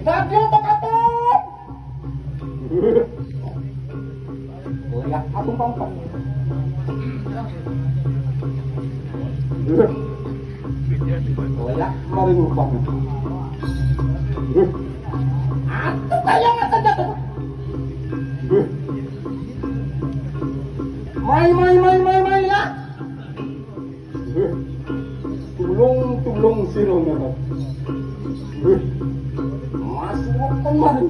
Tadi untuk atung. Oh ya, atung pangkat. Oh ya, mari ngupang. Atung kaya nga jatuh. May ya. Tulung siro na. Masuk kemari.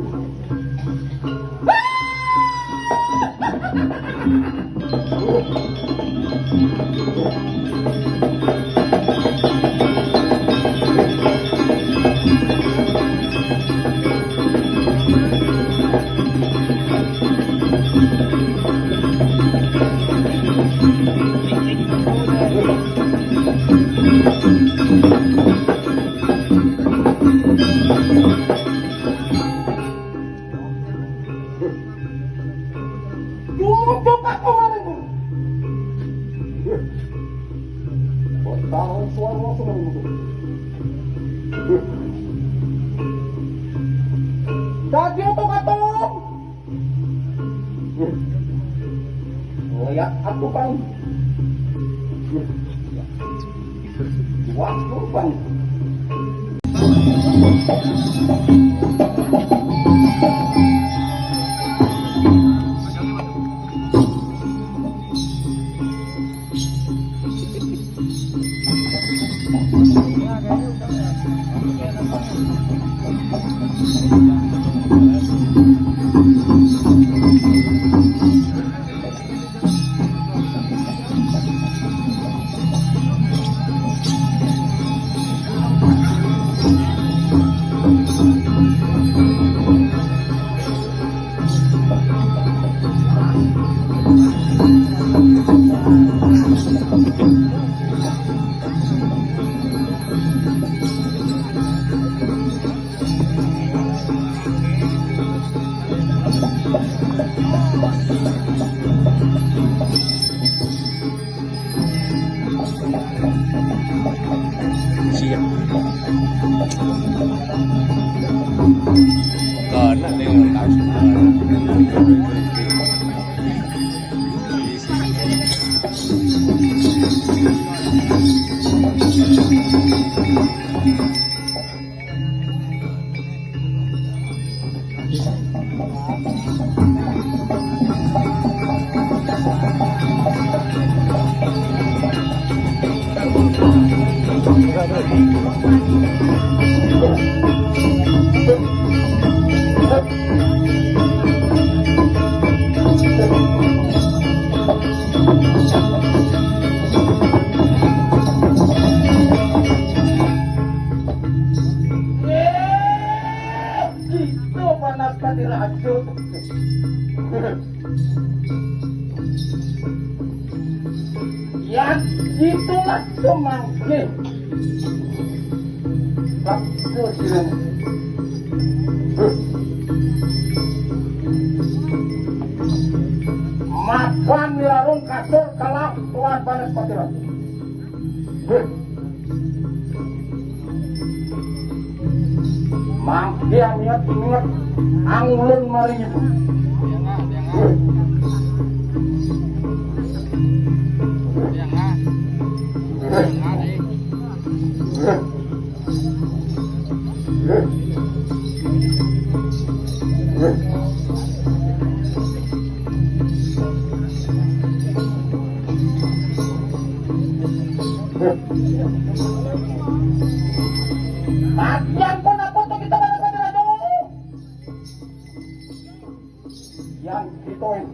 Tumutok ako marin mo. Tahu suara sudah muncul. Tadi untuk atung. Oh ya, aku kan. Waktu kan. Siap. Karena dengan Itu panas kali racun. Ya, itulah semangke. Racun sini. Makan larung kasur kalap tuan panas patiran. Mangke amiat ingat anglun mari itu. Bagian pun apa tuh kita pada rajo. Yang gituin.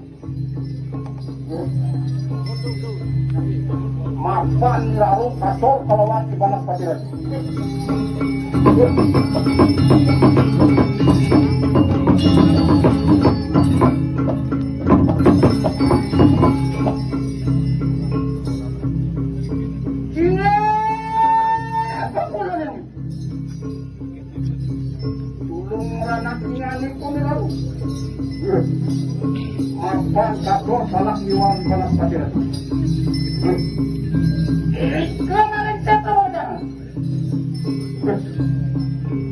Mapan larung kasur kalawan di panas patiran. Mapan kasur salak iwan panas patiran. Kemarin saya tahu dah.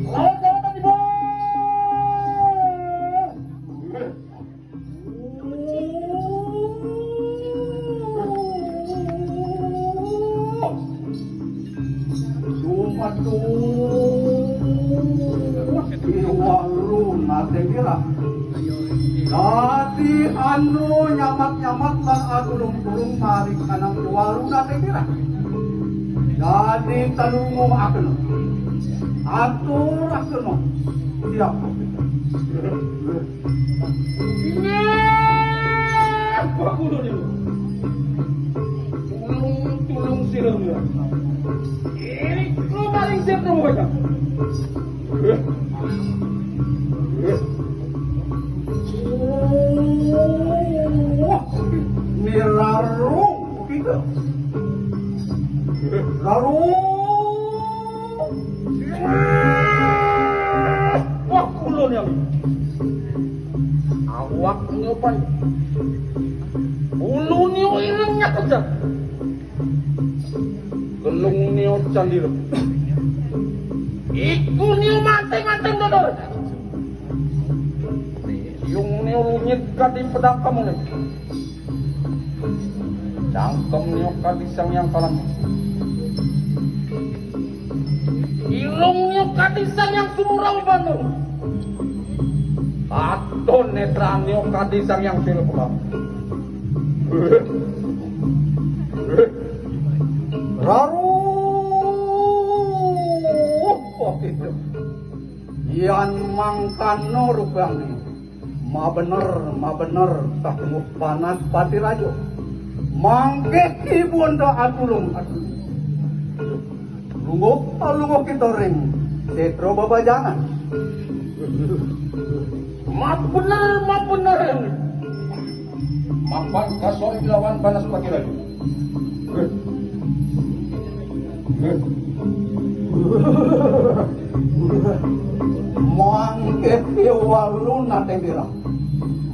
Lawan jawatan ibu. Waduh, iwalu nate kira. Dadi anu nyamat-nyamat lan adurung-durung maring kanang iwalu nate kira. Dadi talungu akono. Atur akono. Siap. Apa kudu niku? Tulung sirem ya. Ini ku paling siap dong baca. Ini larung begitu. Larung. Wah kulon yang awak ngapain? Ulu niu ilangnya kerja. Gelung niu candil. Iku niu manteng-manteng dodor. Yung niu lunyit kadi pedang kamu nih. Cangkem niu kadi sang yang kalam. Ilung niu kadi sang yang sumurau banu. Aton netra niu kadi sang yang silpulam. Raruh gitu. Yan mangkano rupanya. Ma bener tak panas pati rajo. Mangke ibundo atulung. Lungo kita ring. Setro babajangan. Ma bener. Mapan kasoi lawan panas pati rajo. Mangke iwalu nate bira.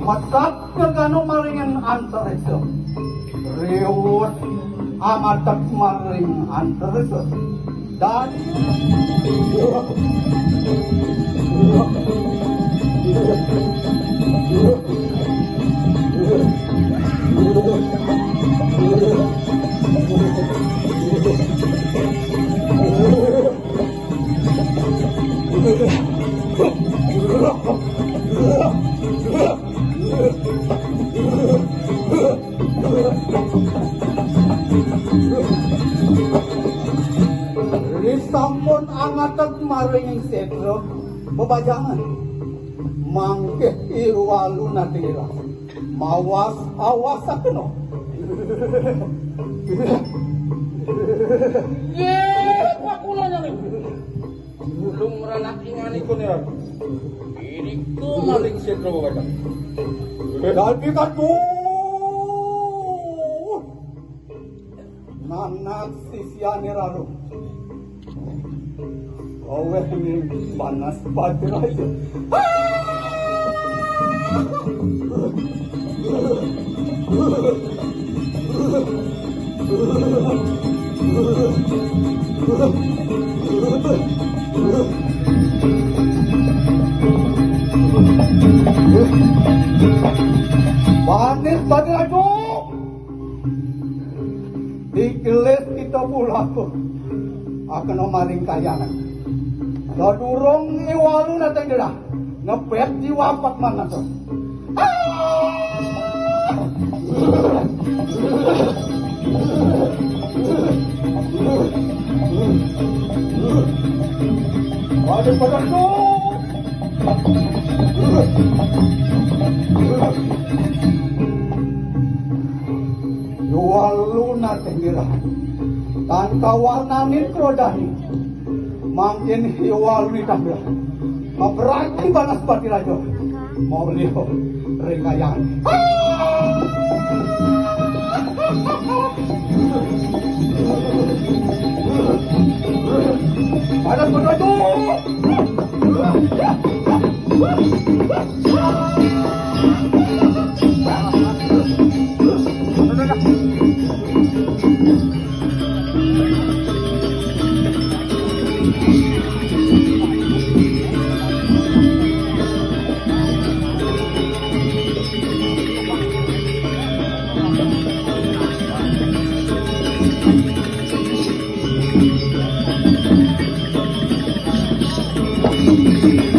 Masak kegano maringen antar itu. Riwut amatak maring antar itu. Dan sampun angatet maring setro bebajangan mangke irwalu natira mawas awas sakeno ye wakulanya nih belum meranak ingani kuner ini ku maring setro bebajangan dalpi katu nanak sisiane raru Aweh ini panas pati aja. Panis pati aja. Dikeles kita pulaku. Akan maring kayangan. Dadurong iwalu nateng dira ngepet diwapat mana tuh. Ada pada tuh. Iwalu nateng dira tanpa warnanin krodani. Mangkin iwalu ditambah berarti banas pati rajo mau lihat ringkayan banas pati rajo Thank you.